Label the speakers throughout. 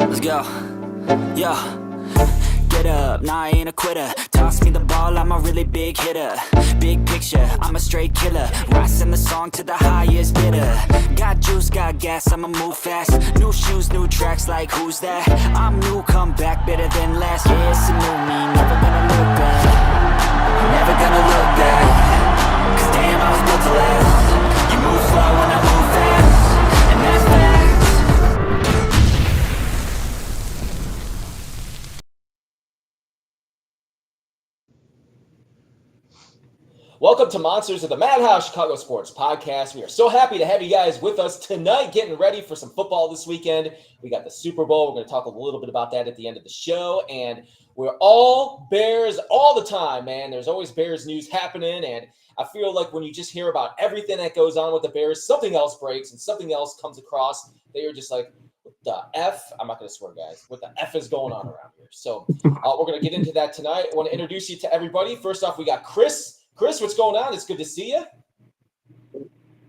Speaker 1: Let's go. Yo. Get up, nah, I ain't a quitter. Toss me the ball, I'm a really big hitter. Big picture, I'm a straight killer. Rising the song to the highest bidder. Got juice, got gas, I'ma move fast. New shoes, new tracks, like who's that? I'm new, come back, better than last. Yeah, it's a new me, never gonna look back. Never gonna look back. Cause damn, I was built to last. You move slow and I move fast. And that's facts.
Speaker 2: Welcome to Monsters of the Madhouse Chicago Sports Podcast. We are so happy to have you guys with us tonight, getting ready for some football this weekend. We got the Super Bowl. We're going to talk a little bit about that at the end of the show. And we're all Bears all the time, man. There's always Bears news happening. And I feel like when you just hear about everything that goes on with the Bears, something else breaks and something else comes across. They are just like, what the F? I'm not going to swear, guys. What the F is going on around here? So we're going to get into that tonight. I want to introduce you to everybody. First off, we got Chris. Chris, what's going on? It's good to see you.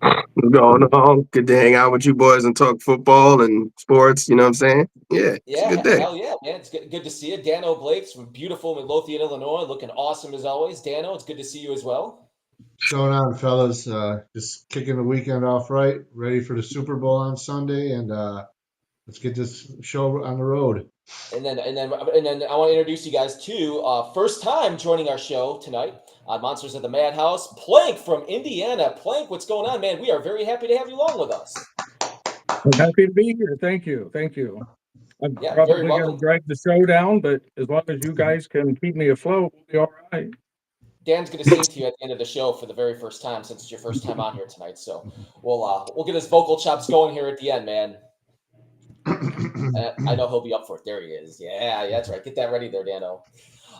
Speaker 3: What's going on? Good to hang out with you boys and talk football and sports. You know what I'm saying? Yeah, it's a good day.
Speaker 2: Hell yeah, man. It's good to see you. Dano Blake's from beautiful Midlothian, Illinois, looking awesome as always. Dano, it's good to see you as well.
Speaker 4: What's going on, fellas? Just kicking the weekend off right, ready for the Super Bowl on Sunday, and let's get this show on the road.
Speaker 2: And then I want to introduce you guys to first time joining our show tonight on Monsters of the Madhouse, Plank from Indiana. Plank, what's going on, man? We are very happy to have you along with us.
Speaker 5: I'm happy to be here. Thank you. I'm probably going to drag the show down, but as long as you guys can keep me afloat, we'll be all right.
Speaker 2: Dan's going to sing to you at the end of the show for the very first time, since it's your first time on here tonight. So we'll get his vocal chops going here at the end, man. I know he'll be up for it. There he is. Yeah, that's right. Get that ready there, Dano.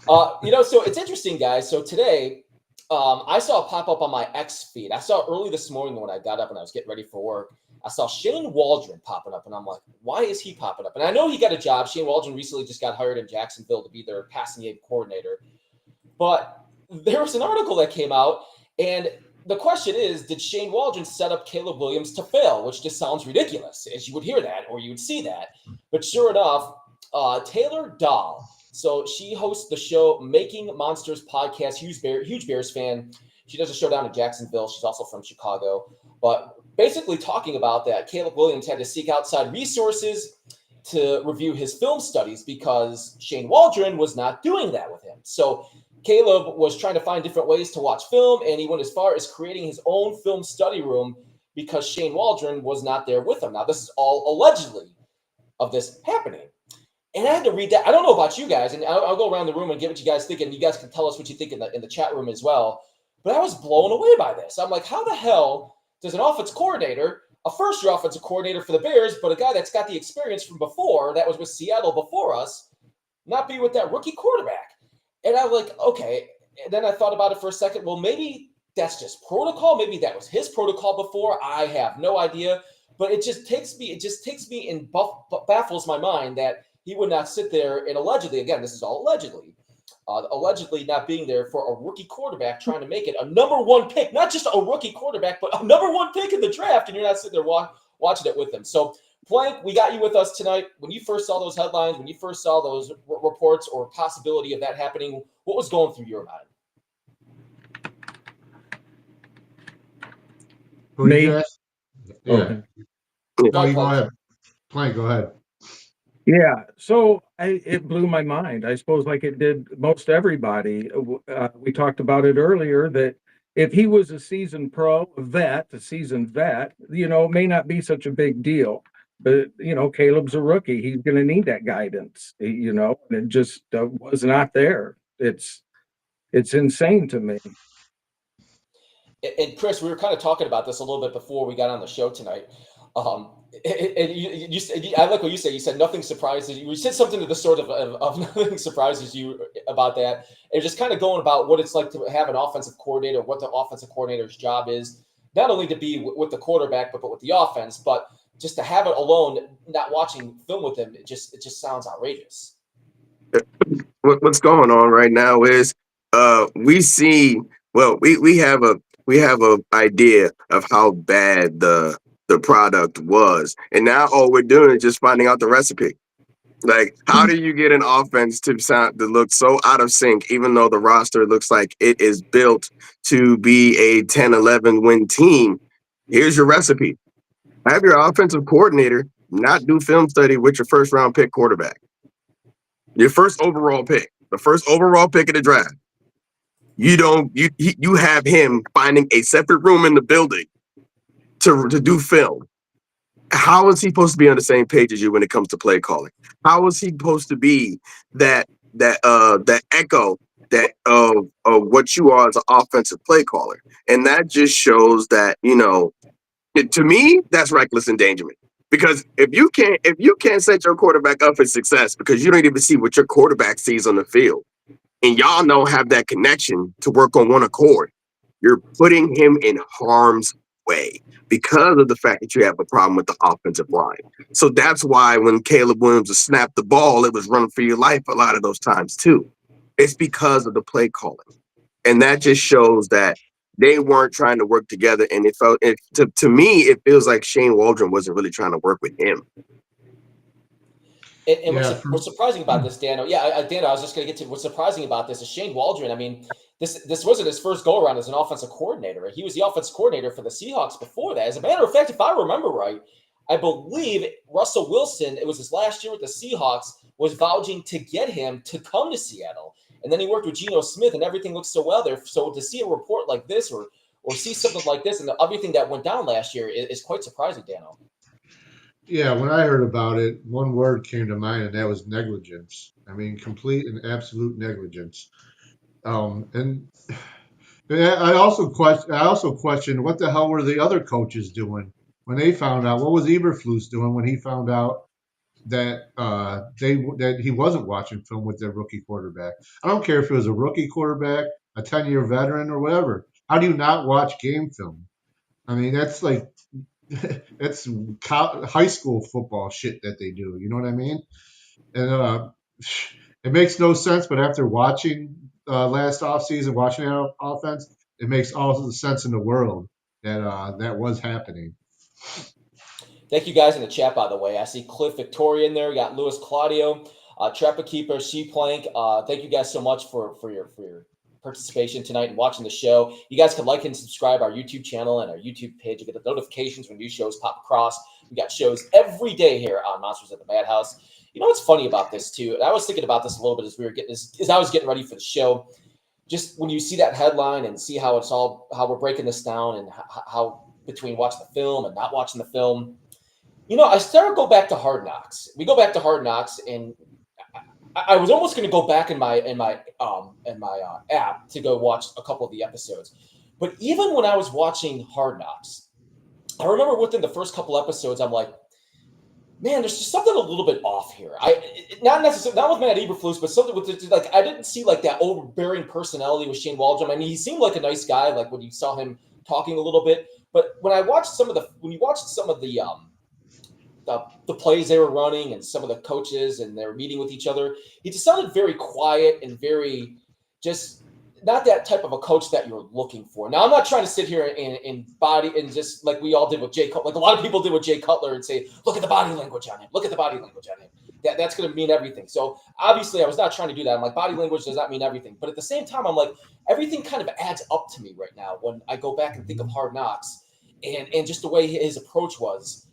Speaker 2: So it's interesting, guys. So today, I saw it pop up on my X feed. I saw it early this morning when I got up and I was getting ready for work. I saw Shane Waldron popping up, and I'm like, why is he popping up? And I know he got a job. Shane Waldron recently just got hired in Jacksonville to be their passing game coordinator. But there was an article that came out, and the question is, did Shane Waldron set up Caleb Williams to fail? Which just sounds ridiculous, as you would hear that or you would see that. But sure enough, Taylor Dahl, so she hosts the show Making Monsters podcast, huge Bears fan. She does a show down in Jacksonville. She's also from Chicago. But basically talking about that, Caleb Williams had to seek outside resources to review his film studies because Shane Waldron was not doing that with him. So Caleb was trying to find different ways to watch film, and he went as far as creating his own film study room because Shane Waldron was not there with him. Now, this is all allegedly of this happening. And I had to read that. I don't know about you guys, and I'll go around the room and get what you guys think, and you guys can tell us what you think in the chat room as well. But I was blown away by this. I'm like, how the hell does an offense coordinator, a first-year offensive coordinator for the Bears, but a guy that's got the experience from before, that was with Seattle before us, not be with that rookie quarterback? And I'm like, okay. And then I thought about it for a second. Well, maybe that's just protocol. Maybe that was his protocol before. I have no idea. But it just takes me and baffles my mind that he would not sit there and allegedly, again, this is all allegedly not being there for a rookie quarterback trying to make it a number one pick, not just a rookie quarterback, but a number one pick in the draft, and you're not sitting there watching it with him. So, Plank, we got you with us tonight. When you first saw those headlines, when you first saw those reports or possibility of that happening, what was going through your mind?
Speaker 5: Me?
Speaker 4: Yeah.
Speaker 5: Okay.
Speaker 4: No, you go ahead. Plank, go ahead.
Speaker 5: Yeah, so it blew my mind. I suppose like it did most everybody. We talked about it earlier that if he was a seasoned pro, a seasoned vet, it may not be such a big deal. But, Caleb's a rookie. He's going to need that guidance, and it just was not there. It's insane to me.
Speaker 2: And Chris, we were kind of talking about this a little bit before we got on the show tonight. And you I like what you said. You said nothing surprises you. You said something to the sort of nothing surprises you about that. And just kind of going about what it's like to have an offensive coordinator, what the offensive coordinator's job is, not only to be with the quarterback, but with the offense, but just to have it alone, not watching film with him, it just sounds outrageous.
Speaker 3: What's going on right now is we have a idea of how bad the product was, and now all we're doing is just finding out the recipe. Like, how do you get an offense to look so out of sync, even though the roster looks like it is built to be a 10-11 win team? Here's your recipe. Have your offensive coordinator not do film study with your first round pick quarterback. Your first overall pick, the first overall pick of the draft. You have him finding a separate room in the building to do film. How is he supposed to be on the same page as you when it comes to play calling? How is he supposed to be that echo that of what you are as an offensive play caller? And that just shows that, to me, that's reckless endangerment. Because if you can't set your quarterback up for success because you don't even see what your quarterback sees on the field, and y'all don't have that connection to work on one accord, you're putting him in harm's way because of the fact that you have a problem with the offensive line. So that's why when Caleb Williams snapped the ball, it was run for your life a lot of those times too. It's because of the play calling. And that just shows that they weren't trying to work together. And to me, it feels like Shane Waldron wasn't really trying to work with him.
Speaker 2: And what's surprising about this, Dano? Yeah, Dano, I was just going to get to what's surprising about this is Shane Waldron. I mean, this wasn't his first go around as an offensive coordinator. He was the offensive coordinator for the Seahawks before that. As a matter of fact, if I remember right, I believe Russell Wilson, it was his last year with the Seahawks, was vouching to get him to come to Seattle. And then he worked with Geno Smith, and everything looked so well there. So to see a report like this or see something like this and everything that went down last year is quite surprising, Dano.
Speaker 4: Yeah, when I heard about it, one word came to mind, and that was negligence. I mean, complete and absolute negligence. And I also questioned what the hell were the other coaches doing when they found out. What was Eberflus doing when he found out that that he wasn't watching film with their rookie quarterback? I don't care if it was a rookie quarterback, a 10-year veteran, or whatever. How do you not watch game film? I mean, that's like that's high school football shit that they do. You know what I mean? And it makes no sense. But after watching last offseason, watching that offense, it makes all the sense in the world that that was happening.
Speaker 2: Thank you guys in the chat, by the way. I see Kliff Victoria in there. We got Louis Claudio, Trapper Keeper, She Plank. Thank you guys so much for your participation tonight and watching the show. You guys can like and subscribe our YouTube channel and our YouTube page. You get the notifications when new shows pop across. We got shows every day here on Monsters at the Madhouse. You know what's funny about this too? And I was thinking about this a little bit as I was getting ready for the show. Just when you see that headline and see how we're breaking this down and how between watching the film and not watching the film, I started to go back to Hard Knocks. We go back to Hard Knocks, and I was almost going to go back in my app to go watch a couple of the episodes. But even when I was watching Hard Knocks, I remember within the first couple episodes, I'm like, man, there's just something a little bit off here. Not with Matt Eberflus, but something with I didn't see like that overbearing personality with Shane Waldron. I mean, he seemed like a nice guy, like when you saw him talking a little bit. But when you watched some of the plays they were running and some of the coaches and they were meeting with each other, he just sounded very quiet and very just not that type of a coach that you're looking for. Now, I'm not trying to sit here and body and just like we all did with Jay Cutler, like a lot of people did with Jay Cutler and say, look at the body language on him. Look at the body language on him. That's going to mean everything. So obviously I was not trying to do that. I'm like, body language does not mean everything. But at the same time, I'm like, everything kind of adds up to me right now when I go back and think of Hard Knocks and just the way his approach was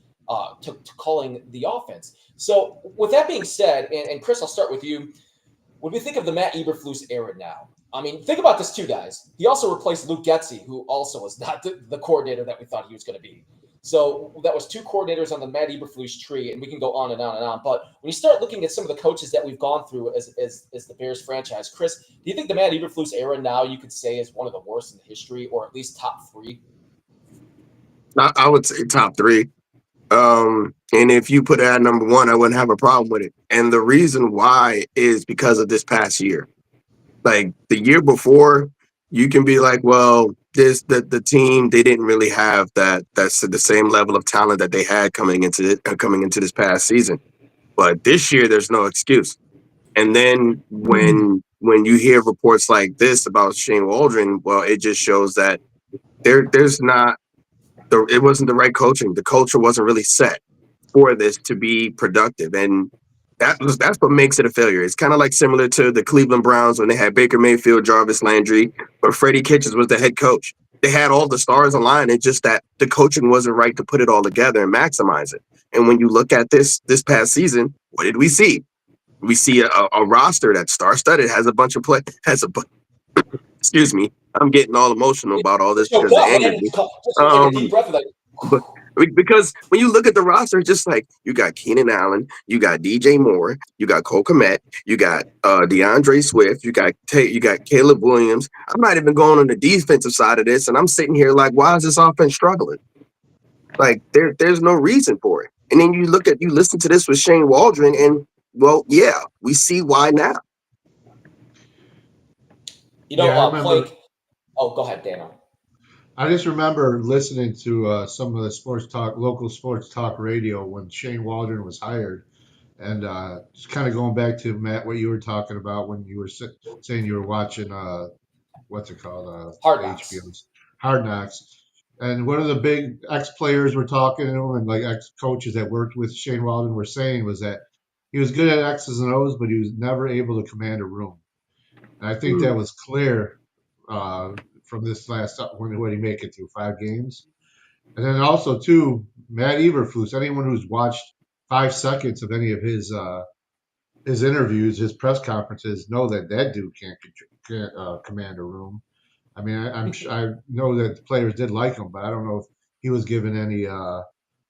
Speaker 2: to calling the offense. So with that being said, and Chris, I'll start with you. When we think of the Matt Eberflus era now, I mean, think about this too, guys. He also replaced Luke Getsy, who also was not the coordinator that we thought he was going to be. So that was two coordinators on the Matt Eberflus tree, and we can go on and on and on. But when you start looking at some of the coaches that we've gone through as the Bears franchise, Chris, do you think the Matt Eberflus era now you could say is one of the worst in history, or at least top three?
Speaker 3: I would say top three. And if you put it at number one, I wouldn't have a problem with it. And the reason why is because of this past year. Like the year before, you can be like, well, the team, they didn't really have that's the same level of talent that they had coming into this past season. But this year, there's no excuse. And then when you hear reports like this about Shane Waldron, well, it just shows that there's not. It wasn't the right coaching. The culture wasn't really set for this to be productive. And That's what makes it a failure. It's kind of like similar to the Cleveland Browns when they had Baker Mayfield, Jarvis Landry, but Freddie Kitchens was the head coach. They had all the stars aligned. It's just that the coaching wasn't right to put it all together and maximize it. And when you look at this past season, what did we see? We see a roster that's star-studded, has a bunch of play, excuse me, I'm getting all emotional about all this
Speaker 2: So
Speaker 3: because it
Speaker 2: what,
Speaker 3: angers
Speaker 2: man?
Speaker 3: me.
Speaker 2: Just take a deep breath of like,
Speaker 3: But because when you look at the roster, just like you got Keenan Allen, you got DJ Moore, you got Cole Kmet, you got DeAndre Swift, you got Caleb Williams. I'm not even going on the defensive side of this, and I'm sitting here like, why is this offense struggling? Like there's no reason for it. And then you listen to this with Shane Waldron, and well, yeah, we see why now.
Speaker 4: I remember.
Speaker 2: Plank. Oh, go ahead, Daniel.
Speaker 4: I just remember listening to some of the local sports talk radio when Shane Waldron was hired, and just kind of going back to Matt, what you were talking about when you were saying you were watching what's it called,
Speaker 2: Hard Knocks.
Speaker 4: HBO's Hard Knocks, and one of the big ex players were talking to him, and like ex coaches that worked with Shane Waldron were saying was that he was good at X's and O's, but he was never able to command a room. And I think that was clear from this last when he make it through 5 games. And then also too, Matt Eberflus. Anyone who's watched 5 seconds of any of his interviews, his press conferences, know that dude can't command a room. I mean, I know that the players did like him, but I don't know if he was given any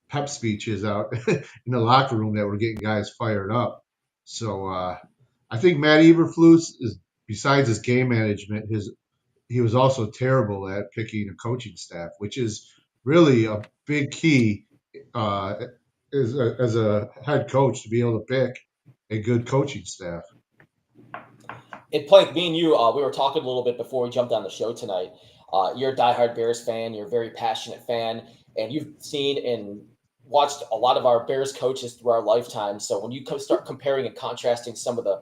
Speaker 4: pep speeches out in the locker room that were getting guys fired up. So I think Matt Eberflus is, besides his game management, he was also terrible at picking a coaching staff, which is really a big key as a head coach to be able to pick a good coaching staff.
Speaker 2: And Plank, me and you, we were talking a little bit before we jumped on the show tonight. You're a diehard Bears fan. You're a very passionate fan, and you've seen and watched a lot of our Bears coaches through our lifetime. So when you start comparing and contrasting some of the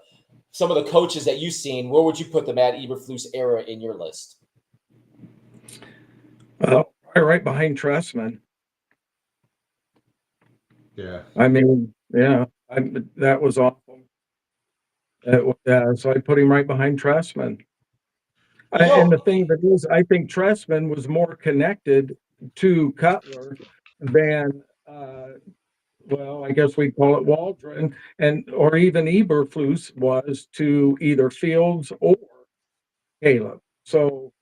Speaker 2: coaches that you've seen, where would you put the Matt Eberflus era in your list?
Speaker 5: Well, right behind Tressman.
Speaker 4: Yeah.
Speaker 5: I mean, yeah, that was awful. So I put him right behind Tressman. And the thing that is, I think Tressman was more connected to Cutler than, well, I guess we'd call it Waldron, or even Eberflus was to either Fields or Caleb. So,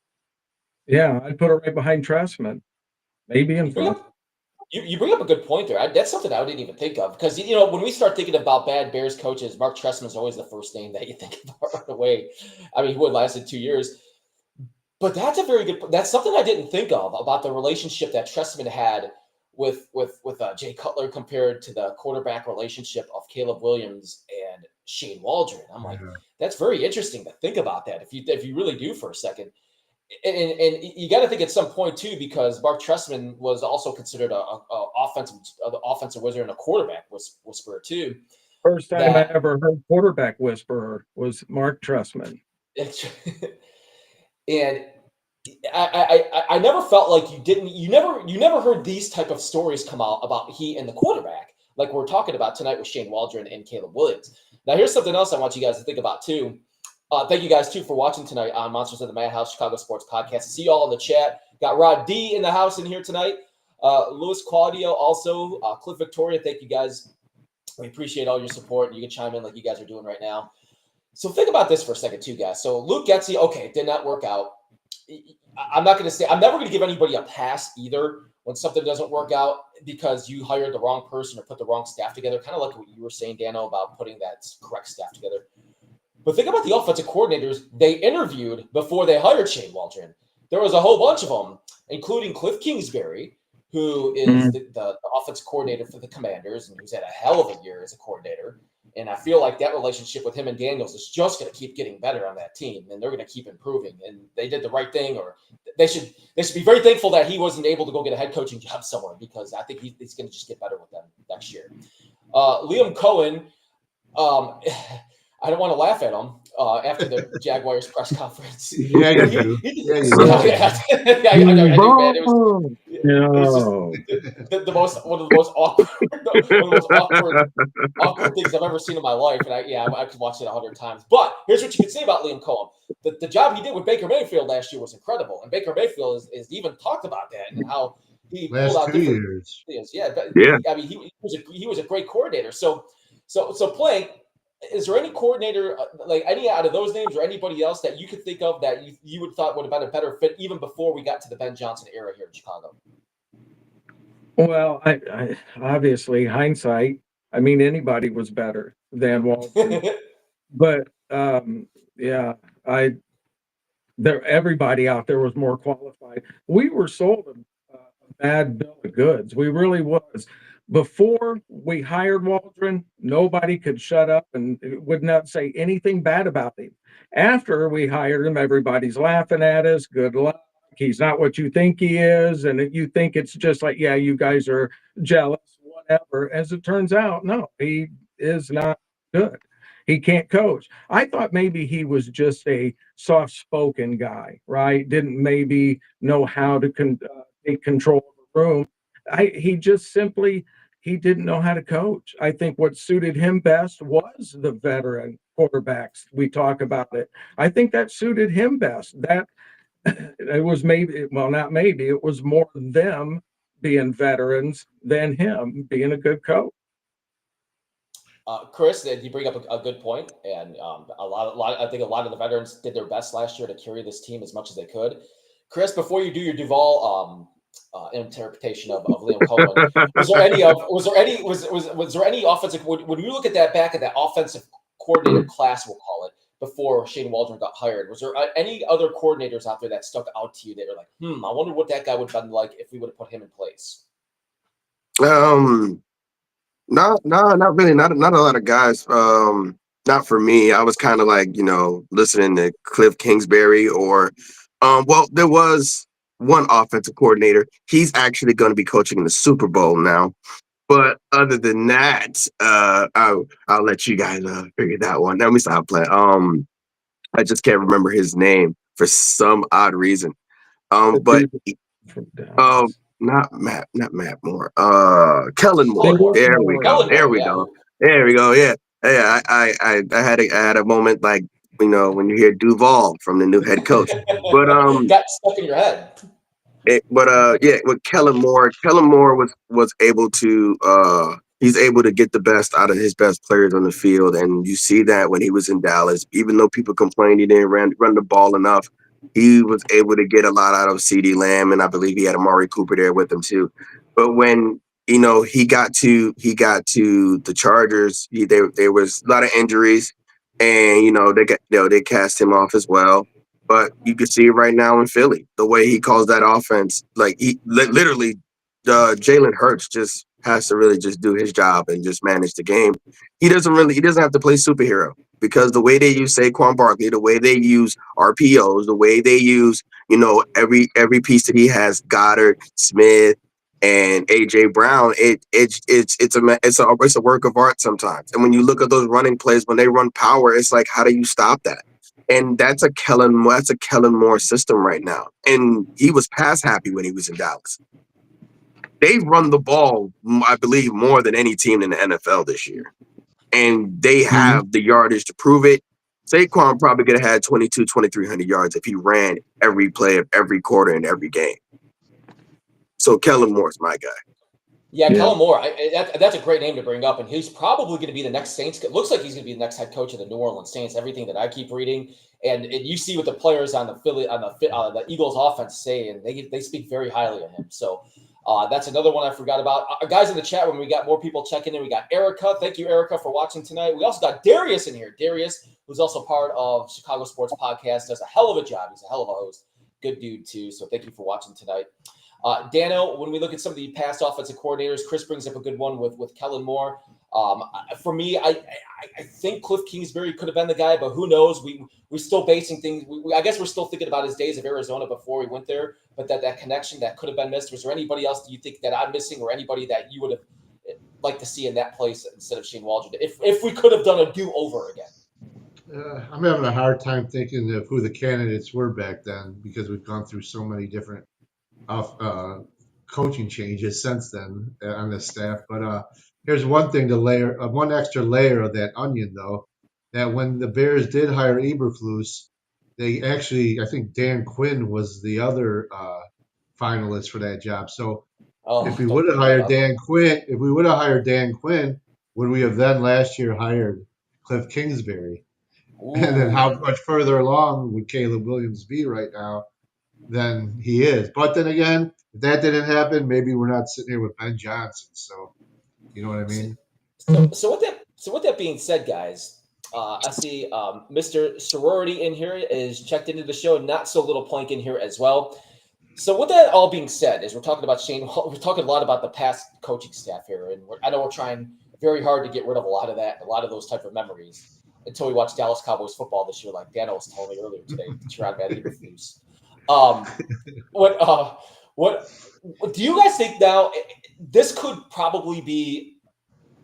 Speaker 5: yeah, I'd put it right behind Tressman, maybe in front.
Speaker 2: You bring up a good point there. That's something I didn't even think of because, when we start thinking about bad Bears coaches, Mark Trestman is always the first name that you think about right away. I mean, he would lasted 2 years. But that's a very good – that's something I didn't think of about the relationship that Trestman had with Jay Cutler compared to the quarterback relationship of Caleb Williams and Shane Waldron. I'm like, that's very interesting to think about that if you really do for a second. And you got to think at some point too, because Mark Trestman was also considered an offensive wizard and a quarterback whisperer too.
Speaker 5: First time I ever heard quarterback whisperer was Mark Trestman.
Speaker 2: And I never felt like you never heard these type of stories come out about he and the quarterback like we're talking about tonight with Shane Waldron and Caleb Williams. Now here's something else I want you guys to think about too. Thank you guys, too, for watching tonight on Monsters of the Madhouse Chicago Sports Podcast. See you all in the chat. Got Rod D in the house in here tonight. Louis Claudio also. Kliff Victoria, thank you guys. We appreciate all your support. And you can chime in like you guys are doing right now. So think about this for a second, too, guys. So Luke Getsy, okay, it did not work out. I'm never going to give anybody a pass either when something doesn't work out because you hired the wrong person or put the wrong staff together. Kind of like what you were saying, Dano, about putting that correct staff together. But think about the offensive coordinators they interviewed before they hired Shane Waldron. There was a whole bunch of them, including Kliff Kingsbury, who is the offensive coordinator for the Commanders, and who's had a hell of a year as a coordinator. And I feel like that relationship with him and Daniels is just going to keep getting better on that team, and they're going to keep improving. And they did the right thing, or they should be very thankful that he wasn't able to go get a head coaching job somewhere because I think he's going to just get better with them next year. Liam Coen. I don't want to laugh at him after the Jaguars press conference.
Speaker 4: Yeah, you
Speaker 2: But
Speaker 4: do.
Speaker 2: he
Speaker 4: Yeah, you
Speaker 2: yeah,
Speaker 4: do.
Speaker 2: yeah, I do, man. It was just
Speaker 5: No.
Speaker 2: the most one of the most awkward one of the most awkward things I've ever seen in my life. And I could watch it 100 times. But here's what you can say about Liam Coen. The job he did with Baker Mayfield last year was incredible. And Baker Mayfield is even talked about that and how he pulled
Speaker 4: Last
Speaker 2: out
Speaker 4: 2
Speaker 2: different
Speaker 4: years.
Speaker 2: things. Yeah, but
Speaker 3: Yeah.
Speaker 2: he was a great coordinator. So Plank, is there any coordinator like any out of those names or anybody else that you could think of that you would thought would have been a better fit even before we got to the Ben Johnson era here in Chicago?
Speaker 5: Well, I obviously hindsight. I mean, anybody was better than Waldron, but yeah, I there everybody out there was more qualified. We were sold a bad bill of goods. We really was. Before we hired Waldron, nobody could shut up and would not say anything bad about him. After we hired him, everybody's laughing at us. Good luck. He's not what you think he is. And you think it's just like, yeah, you guys are jealous, whatever. As it turns out, no, he is not good. He can't coach. I thought maybe he was just a soft-spoken guy, right? Didn't maybe know how to take control of the room. He just simply he didn't know how to coach. I think what suited him best was the veteran quarterbacks. We talk about it. I think that suited him best. That it was maybe, well, not maybe, it was more them being veterans than him being a good coach.
Speaker 2: Chris, you bring up a good point, and I think a lot of the veterans did their best last year to carry this team as much as they could. Chris, before you do your Duval interpretation of Liam Coen, was there any offensive when you look at that back at that offensive coordinator class, we'll call it, before Shane Waldron got hired, was there any other coordinators out there that stuck out to you that are like, I wonder what that guy would have been like if we would have put him in place?
Speaker 3: No, not really. Not a lot of guys. Not for me. I was kind of like, listening to Kliff Kingsbury or well, there was one offensive coordinator. He's actually going to be coaching in the Super Bowl now. But other than that, I'll let you guys figure that one. Let me stop playing. I just can't remember his name for some odd reason. But um, not Matt Moore. Kellen Moore. There we go.
Speaker 2: Kellen
Speaker 3: There
Speaker 2: Moore,
Speaker 3: we
Speaker 2: yeah.
Speaker 3: go. There we go. Yeah. Yeah. I had a moment like, when you hear Duval from the new head coach. But
Speaker 2: Got stuck in your head.
Speaker 3: yeah, with Kellen Moore was able to he's able to get the best out of his best players on the field, and you see that when he was in Dallas. Even though people complained he didn't run the ball enough, he was able to get a lot out of CeeDee Lamb, and I believe he had Amari Cooper there with him too. But when he got to the Chargers, there was a lot of injuries, and they cast him off as well. But you can see it right now in Philly, the way he calls that offense. Like he literally, Jalen Hurts just has to really just do his job and just manage the game. He doesn't have to play superhero because the way they use Saquon Barkley, the way they use RPOs, the way they use every piece that he has, Goddard, Smith, and AJ Brown, it's a work of art sometimes. And when you look at those running plays, when they run power, it's like, how do you stop that? And that's a Kellen Moore system right now. And he was pass happy when he was in Dallas. They run the ball, I believe, more than any team in the NFL this year. And they have the yardage to prove it. Saquon probably could have had 2,300 yards if he ran every play of every quarter in every game. So Kellen Moore's my guy.
Speaker 2: Yeah, Kellen Moore. That's a great name to bring up, and he's probably going to be the next Saints. It looks like he's going to be the next head coach of the New Orleans Saints. Everything that I keep reading, and you see what the players on the Eagles offense say, and they speak very highly of him. So that's another one I forgot about. Guys in the chat room, we got more people checking in. We got Erica. Thank you, Erica, for watching tonight. We also got Darius in here. Darius, who's also part of Chicago Sports Podcast, does a hell of a job. He's a hell of a host. Good dude too. So thank you for watching tonight. Dano, when we look at some of the past offensive coordinators, Chris brings up a good one with Kellen Moore. For me, I think Kliff Kingsbury could have been the guy, but who knows? We're still basing things. I guess we're still thinking about his days of Arizona before we went there, but that connection that could have been missed. Was there anybody else do you think that I'm missing, or anybody that you would have liked to see in that place instead of Shane Waldron? If we could have done a do-over again.
Speaker 4: I'm having a hard time thinking of who the candidates were back then because we've gone through so many different coaching changes since then on the staff. But here's one thing to layer, one extra layer of that onion, though, that when the Bears did hire Eberflus, they actually, I think Dan Quinn was the other finalist for that job. So if
Speaker 2: Oh,
Speaker 4: we
Speaker 2: don't
Speaker 4: would have
Speaker 2: bring that
Speaker 4: hired
Speaker 2: up.
Speaker 4: Dan Quinn, if we would have hired Dan Quinn, would we have then last year hired Kliff Kingsbury? And then how
Speaker 2: Ooh.
Speaker 4: much further along would Caleb Williams be right now than he is? But then again, if that didn't happen, maybe we're not sitting here with Ben Johnson. So you know what I
Speaker 2: So,
Speaker 4: mean?
Speaker 2: so with that being said, guys, I see Mr. Sorority in here is checked into the show. Not so little Plank in here as well. So with that all being said, as we're talking about Shane, we're talking a lot about the past coaching staff here, and I know we're trying very hard to get rid of a lot of that, a lot of those type of memories until we watch Dallas Cowboys football this year, like Dano was telling me earlier today. Tyrod Matt Eberflus. Um, what do you guys think now? This could probably be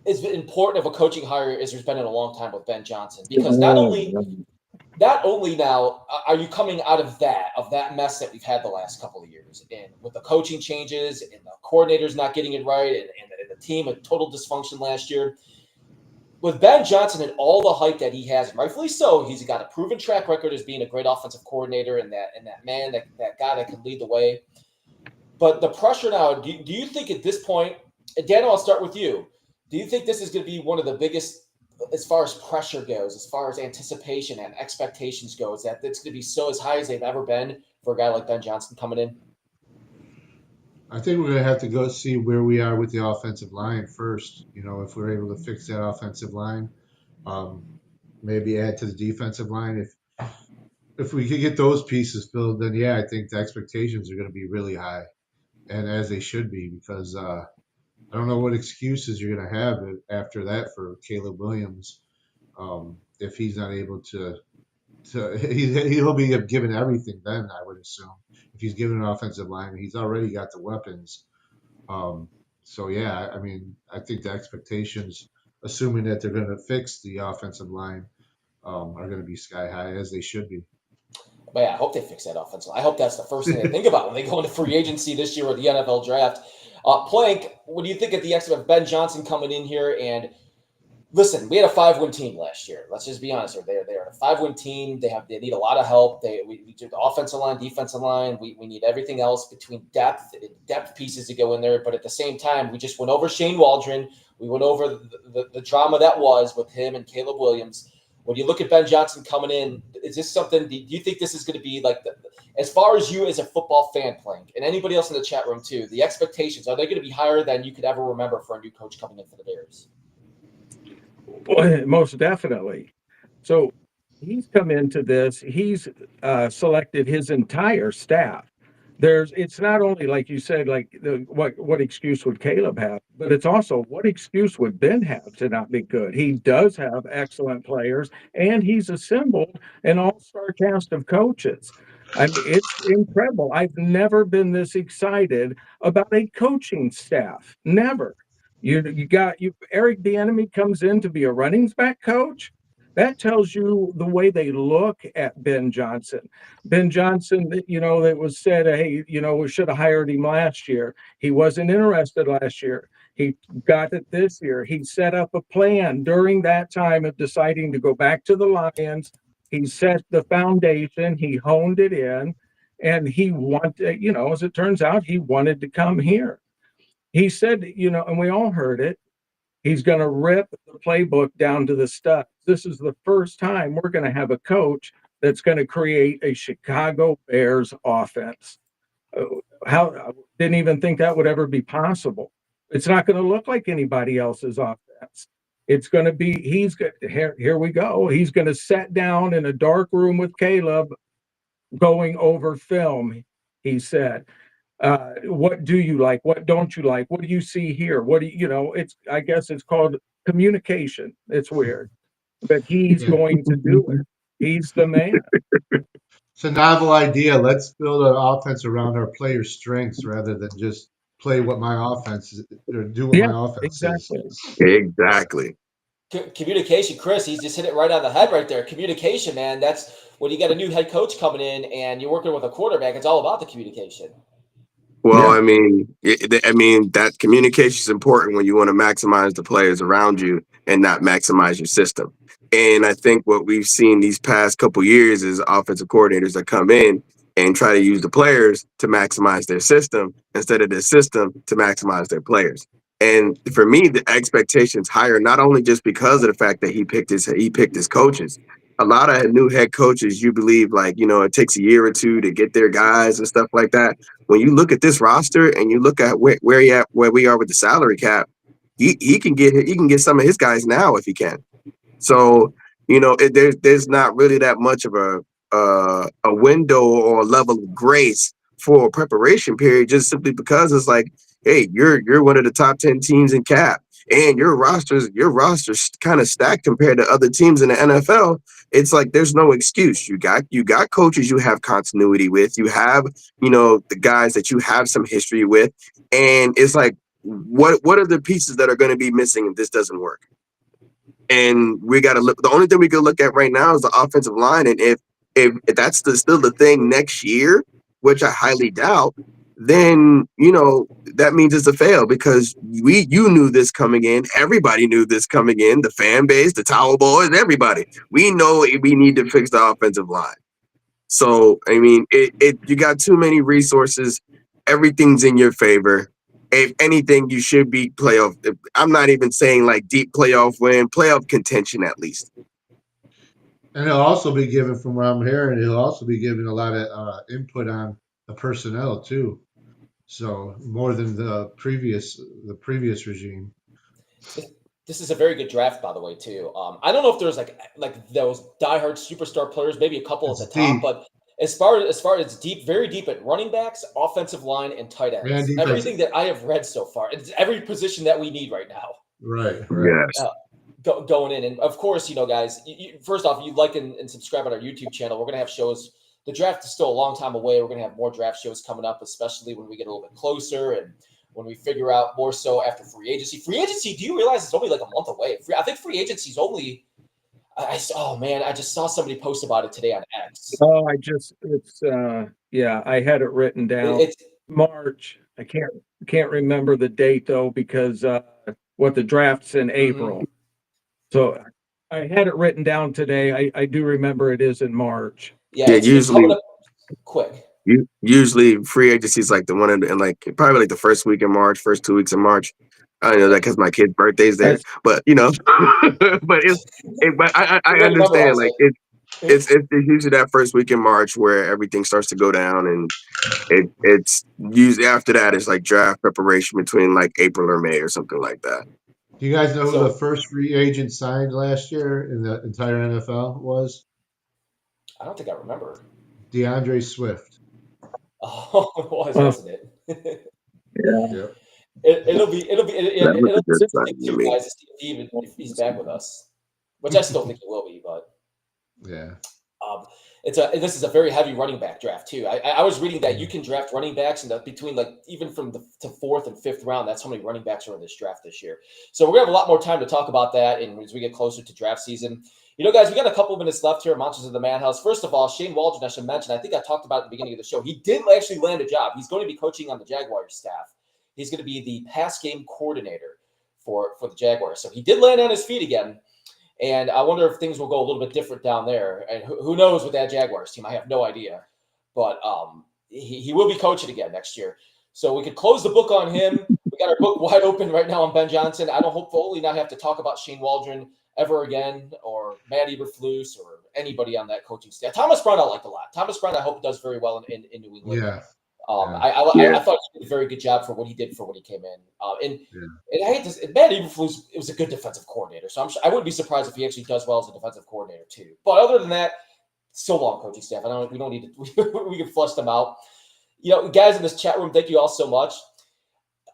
Speaker 2: as important of a coaching hire as there's been in a long time with Ben Johnson, because not only now are you coming out of that mess that we've had the last couple of years, and with the coaching changes and the coordinators not getting it right, and the team a total dysfunction last year. With Ben Johnson and all the hype that he has, and rightfully so, he's got a proven track record as being a great offensive coordinator and that man, that guy that can lead the way. But the pressure now, do you think at this point, and Daniel, I'll start with you. Do you think this is going to be one of the biggest, as far as pressure goes, as far as anticipation and expectations goes, that it's going to be so as high as they've ever been for a guy like Ben Johnson coming in?
Speaker 4: I think we're going to have to go see where we are with the offensive line first. You know, if we're able to fix that offensive line, um, maybe add to the defensive line. If we could get those pieces filled, then yeah, I think the expectations are going to be really high, and as they should be, because I don't know what excuses you're going to have after that for Caleb Williams if he's not able to he'll be given everything. Then I would assume if he's given an offensive line, he's already got the weapons. Um, so yeah, I mean, I think the expectations, assuming that they're going to fix the offensive line, are going to be sky high as they should be.
Speaker 2: But yeah, I hope they fix that offensive line. I hope that's the first thing they think about when they go into free agency this year or the NFL draft. Plank, what do you think of the exit of Ben Johnson coming in here? And listen, we had a 5-win team last year. Let's just be honest here. They're a 5-win team. They need a lot of help. We do the offensive line, defensive line. We need everything else between depth pieces to go in there. But at the same time, we just went over Shane Waldron. We went over the drama that was with him and Caleb Williams. When you look at Ben Johnson coming in, is this something? Do you think this is going to be like as far as you as a football fan, Plank, and anybody else in the chat room too? The expectations, are they going to be higher than you could ever remember for a new coach coming in for the Bears?
Speaker 5: Well, most definitely. So he's come into this, he's selected his entire staff. It's not only like you said, like what excuse would Caleb have, but it's also what excuse would Ben have to not be good. He does have excellent players, and he's assembled an all-star cast of coaches. I mean, it's incredible. I've never been this excited about a coaching staff. Never. You Eric Bieniemy comes in to be a running back coach. That tells you the way they look at Ben Johnson. Ben Johnson, it was said, hey, we should have hired him last year. He wasn't interested last year. He got it this year. He set up a plan during that time of deciding to go back to the Lions. He set the foundation. He honed it in, and he wanted, as it turns out, he wanted to come here. He said, and we all heard it, he's going to rip the playbook down to the studs. This is the first time we're going to have a coach that's going to create a Chicago Bears offense. How didn't even think that would ever be possible. It's not going to look like anybody else's offense. It's going to be, here we go. He's going to sit down in a dark room with Caleb going over film, he said. What do you like? What don't you like? What do you see here? What do I guess it's called communication. It's weird, but he's
Speaker 4: Yeah.
Speaker 5: going to do it. He's the man.
Speaker 4: It's a novel idea. Let's build an offense around our players' strengths rather than just play what my offense is or do what
Speaker 5: Yeah,
Speaker 4: my offense is.
Speaker 5: exactly.
Speaker 3: Exactly.
Speaker 2: Communication, Chris, he's just hit it right on the head right there. Communication, man. That's when you got a new head coach coming in and you're working with a quarterback. It's all about the communication.
Speaker 3: Well,
Speaker 5: Yeah.
Speaker 3: I mean that communication is important when you want to maximize the players around you and not maximize your system. And I think what we've seen these past couple years is offensive coordinators that come in and try to use the players to maximize their system instead of their system to maximize their players. And for me, the expectations higher not only just because of the fact that he picked his coaches. A lot of new head coaches, you believe, like, it takes a year or two to get their guys and stuff like that. When you look at this roster and you look at where we are with the salary cap, he can get some of his guys now if he can. So there's not really that much of a window or a level of grace for a preparation period, just simply because it's like, hey, you're one of the top 10 teams in cap, and your roster's kind of stacked compared to other teams in the NFL. It's like there's no excuse. You got coaches you have continuity with. You have the guys that you have some history with, and it's like what are the pieces that are going to be missing if this doesn't work? And we got to look. The only thing we can look at right now is the offensive line, and if that's still the thing next year, which I highly doubt, then that means it's a fail because you knew this coming in. Everybody knew this coming in. The fan base, the Towel Boys, everybody. We know we need to fix the offensive line. So I mean, you got too many resources. Everything's in your favor. If anything, you should be playoff. I'm not even saying like deep playoff win, playoff contention at least.
Speaker 4: And he'll also be given, from what I'm hearing, he'll also be given a lot of input on the personnel too. So more than the previous regime.
Speaker 2: This is a very good draft, by the way, too. I don't know if there's like those diehard superstar players, maybe a couple
Speaker 4: It's
Speaker 2: at the top,
Speaker 4: deep.
Speaker 2: but as far as deep, very deep at running backs, offensive line, and tight ends.
Speaker 4: And defense.
Speaker 2: Everything that I have read so far, it's every position that we need right now.
Speaker 4: Right.
Speaker 3: Yes.
Speaker 2: Going in, and of course, guys. First off, you like and subscribe on our YouTube channel. We're gonna have shows. The draft is still a long time away. We're gonna have more draft shows coming up, especially when we get a little bit closer and when we figure out more so after free agency. Free agency, do you realize it's only like a month away? I think free agency is only. I just saw somebody post about it today on X.
Speaker 5: Oh, I had it written down.
Speaker 2: It's
Speaker 5: March. I can't remember the date though because the draft's in April. So I had it written down today. I do remember it is in March.
Speaker 2: Yeah, it's coming up quick.
Speaker 3: Usually free agency is like the one in like probably like the first week in March, first 2 weeks in March. I know that because my kid's birthday's there, but but I understand like it's usually that first week in March where everything starts to go down, and it's usually after that it's like draft preparation between like April or May or something like that.
Speaker 4: Do you guys know who the first free agent signed last year in the entire NFL was?
Speaker 2: I don't think I remember.
Speaker 4: DeAndre Swift.
Speaker 2: Oh, it was, wasn't it?
Speaker 4: Yeah.
Speaker 2: It'll be interesting too, guys, to see if he's back with us, which I still think he will be. But
Speaker 4: yeah,
Speaker 2: this is a very heavy running back draft too. I was reading that you can draft running backs and between like even from the fourth and fifth round. That's how many running backs are in this draft this year. So we're gonna have a lot more time to talk about that, and as we get closer to draft season. Guys, we got a couple of minutes left here at Monsters of the Madhouse. First of all, Shane Waldron, I should mention, I think I talked about at the beginning of the show. He did actually land a job. He's going to be coaching on the Jaguars staff. He's going to be the pass game coordinator for the Jaguars. So he did land on his feet again. And I wonder if things will go a little bit different down there. And who knows with that Jaguars team? I have no idea. But he will be coaching again next year. So we could close the book on him. We got our book wide open right now on Ben Johnson. I don't hopefully not have to talk about Shane Waldron ever again, or Matt Eberflus, or anybody on that coaching staff. Thomas Brown I liked a lot. Thomas Brown I hope does very well in New England.
Speaker 4: Yeah.
Speaker 2: I thought he did a very good job for what he did for when he came in. And I hate this. Matt Eberflus, it was a good defensive coordinator, so I wouldn't be surprised if he actually does well as a defensive coordinator too. But other than that, so long coaching staff. We don't need to. We can flush them out. Guys in this chat room, thank you all so much.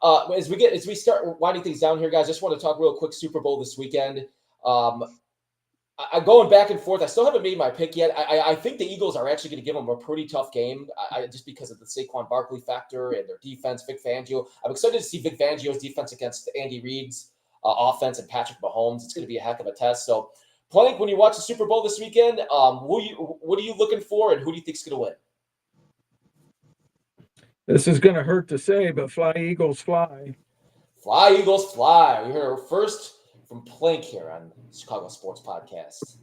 Speaker 2: As we start winding things down here, guys, just want to talk real quick. Super Bowl this weekend. I'm going back and forth. I still haven't made my pick yet. I think the Eagles are actually going to give them a pretty tough game, just because of the Saquon Barkley factor and their defense, Vic Fangio. I'm excited to see Vic Fangio's defense against Andy Reid's offense and Patrick Mahomes. It's going to be a heck of a test. So, Plank, when you watch the Super Bowl this weekend, what are you looking for, and who do you think is going to win?
Speaker 5: This is going to hurt to say, but fly, Eagles, fly.
Speaker 2: Fly, Eagles, fly. We heard it first from Plank here on Chicago Sports Podcast.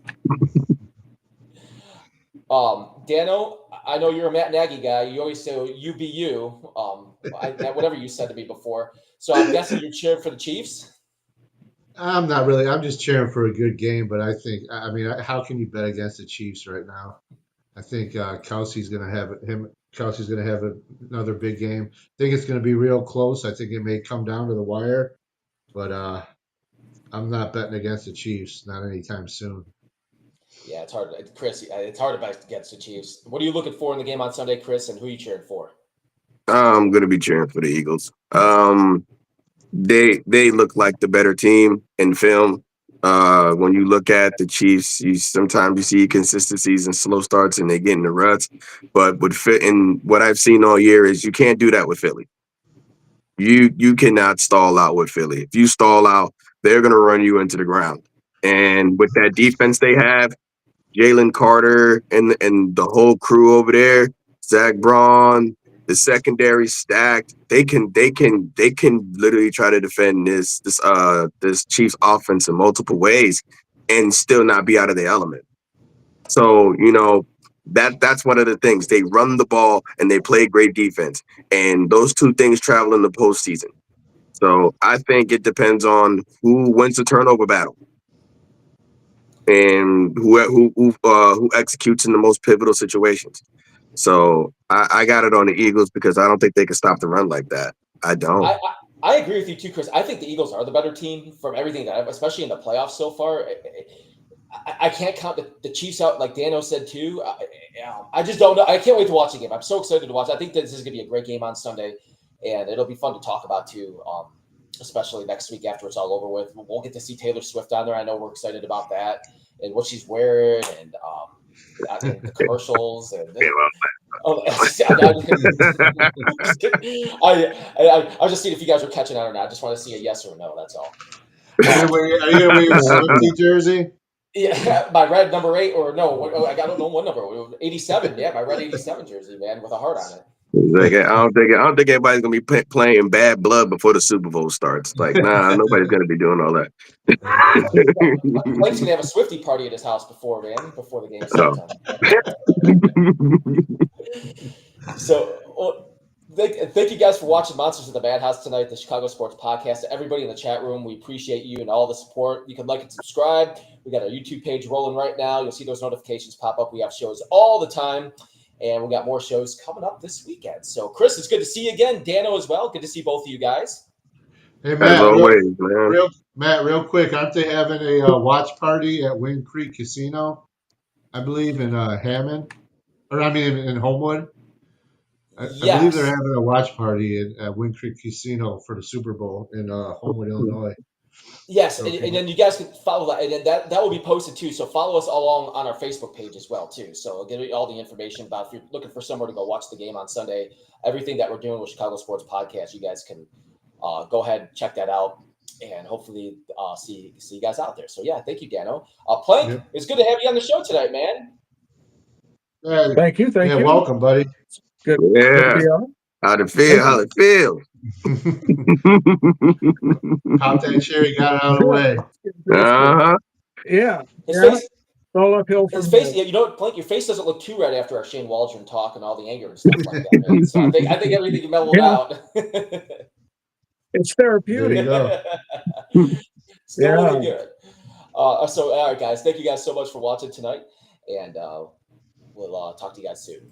Speaker 2: Dano, I know you're a Matt Nagy guy. You always say you be you. Whatever you said to me before. So I'm guessing you're cheering for the Chiefs?
Speaker 4: I'm not really. I'm just cheering for a good game, but I think, how can you bet against the Chiefs right now? I think Kelsey's going to have another big game. I think it's going to be real close. I think it may come down to the wire, but I'm not betting against the Chiefs, not anytime soon.
Speaker 2: Yeah, it's hard, Chris. It's hard to bet against the Chiefs. What are you looking for in the game on Sunday, Chris? And who are you cheering for?
Speaker 3: I'm gonna be cheering for the Eagles. They look like the better team in film. When you look at the Chiefs, sometimes you see consistencies and slow starts, and they get in the ruts. But what I've seen all year is you can't do that with Philly. You cannot stall out with Philly. If you stall out, they're gonna run you into the ground. And with that defense they have, Jalen Carter and the whole crew over there, Zach Braun, the secondary stacked. They can literally try to defend this Chiefs offense in multiple ways and still not be out of the element. So, that's one of the things. They run the ball and they play great defense. And those two things travel in the postseason. So I think it depends on who wins the turnover battle and who executes in the most pivotal situations. So I got it on the Eagles because I don't think they can stop the run like that. I don't.
Speaker 2: I agree with you too, Chris. I think the Eagles are the better team from everything that especially in the playoffs so far. I can't count the Chiefs out, like Dano said too. I just don't know. I can't wait to watch the game. I'm so excited to watch. I think that this is going to be a great game on Sunday, and it'll be fun to talk about too, especially next week after it's all over with. We'll get to see Taylor Swift on there. I know we're excited about that and what she's wearing and the commercials and. I was just seeing if you guys were catching on or not. I just want to see a yes or a no. That's all.
Speaker 4: Are you going to wear your Swiftie jersey?
Speaker 2: Yeah, my red number 8 or no, I don't know what number. 87. Yeah, my red 87 jersey, man, with a heart on it.
Speaker 3: Like, I don't think everybody's gonna be playing Bad Blood before the Super Bowl starts. Like, nah, nobody's gonna be doing all that.
Speaker 2: Blake's gonna have a Swiftie party at his house before the game starts. So, thank you guys for watching Monsters of the Madhouse tonight, the Chicago Sports Podcast. Everybody in the chat room, we appreciate you and all the support. You can like and subscribe. We got our YouTube page rolling right now. You'll see those notifications pop up. We have shows all the time. And we got more shows coming up this weekend. So, Chris, it's good to see you again. Dano as well. Good to see both of you guys.
Speaker 4: Hey, Matt.
Speaker 3: As always, man.
Speaker 4: Real quick, aren't they having a watch party at Wind Creek Casino? I believe in Hammond, in Homewood. I believe they're having a watch party at Wind Creek Casino for the Super Bowl in Homewood, Illinois.
Speaker 2: Yes, and then you guys can follow that, and then that will be posted too. So follow us along on our Facebook page as well too. So I'll give you all the information about if you're looking for somewhere to go watch the game on Sunday. Everything that we're doing with Chicago Sports Podcast, you guys can go ahead and check that out, and hopefully see you guys out there. So yeah, thank you, Dano. Plank, It's good to have you on the show tonight, man.
Speaker 5: Thank you.
Speaker 4: Yeah, welcome, buddy.
Speaker 3: Good. Yeah. How'd it feel?
Speaker 4: Pop that cherry, got it out of the way.
Speaker 5: Yeah.
Speaker 2: His face,
Speaker 5: all uphill.
Speaker 2: His face, yeah, you know what, Plank, your face doesn't look too red after our Shane Waldron talk and all the anger and stuff like that, man. So I think everything mellowed out.
Speaker 5: It's therapeutic.
Speaker 4: There you go.
Speaker 2: Still looking good. So, all right, guys, thank you guys so much for watching tonight, and we'll talk to you guys soon.